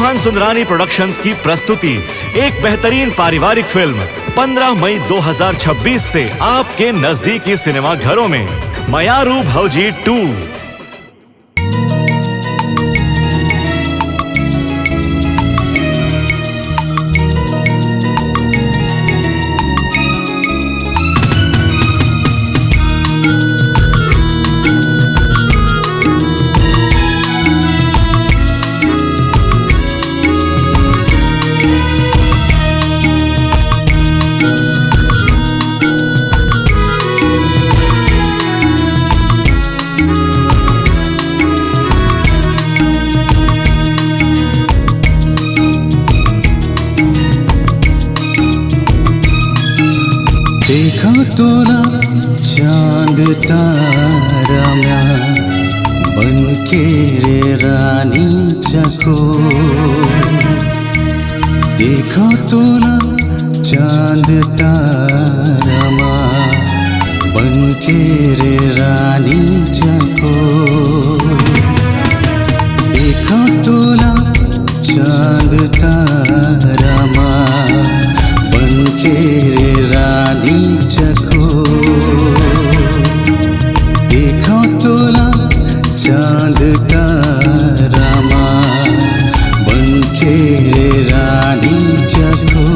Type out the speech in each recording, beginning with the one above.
Mohan Sundarani productions की प्रस्तुति एक बेहतरीन पारिवारिक फिल्म 15 मई 2026 से आपके नजदीकी सिनेमा घरों में मयारू भौजी 2। तोला चांद तारा म्या बनके रे रानी चको। देखो तोला चांद तारा म्या बनके रे रानी चको। देखो तोला चांद तारा म्या बनके रे रानी चको। देखो तोला चांद तारा म्या बनके रे रानी चको।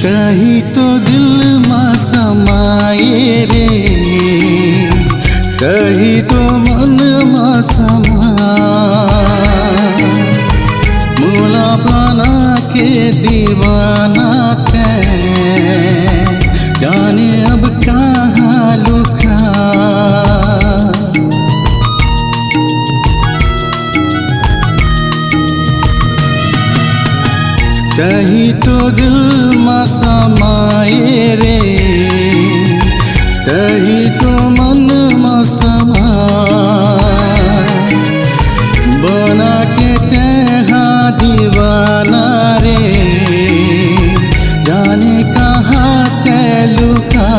तही तो दिल में समाये रे, तही तो मन में समा। मोला बना के दीवाना ते जाने अब कहाँ लुका। तही तो दिल में समाये रे, तही तो मन में समा। बना के तेहा दीवाना रे, जाने कहाँ ते लुका,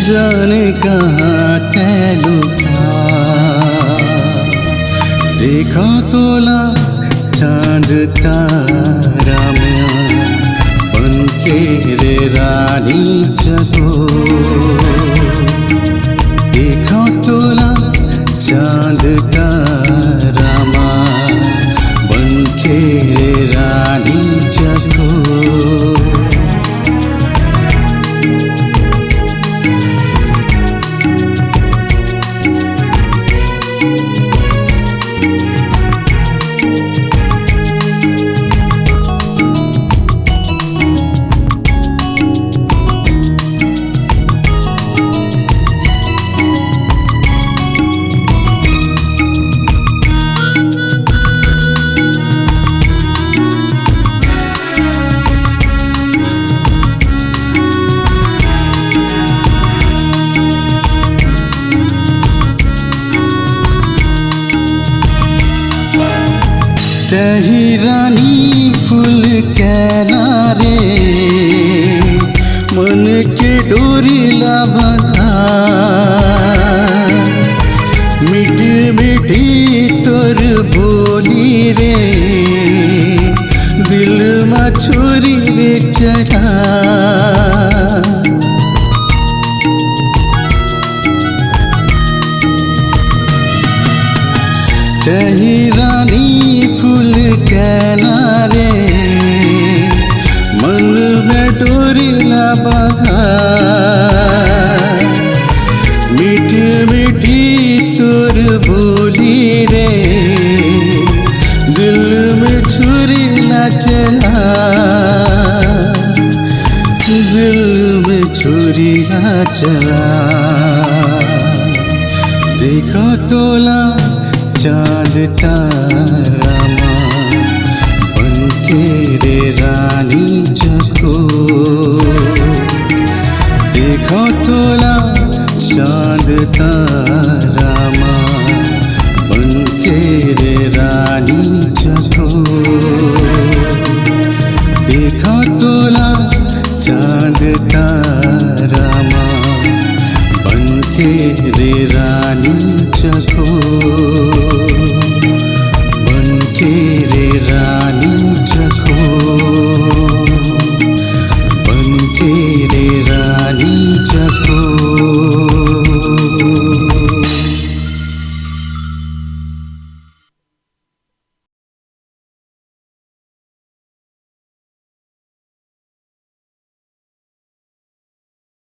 जाने कहाँ ते लुका। देखा तोला चांद तारा म्या बनके रे रानी चको। देखो तोला चांद तारा म्या बनके रे रानी चको। तही रानी फूल किनारे मन के डोरी ला बंधा। मीठी मीठी तोर बोली रे, दिल में छोरी रे चढ़ा। तही रानी फूल किनारे मन में डोरी ला बंधा। मीठी मीठी तोर बोली रे, दिल में छुरी ला चला। उड़िला चला देखो तोला चांद तारा बनके रे रानी जको देखो तोला चांद तारा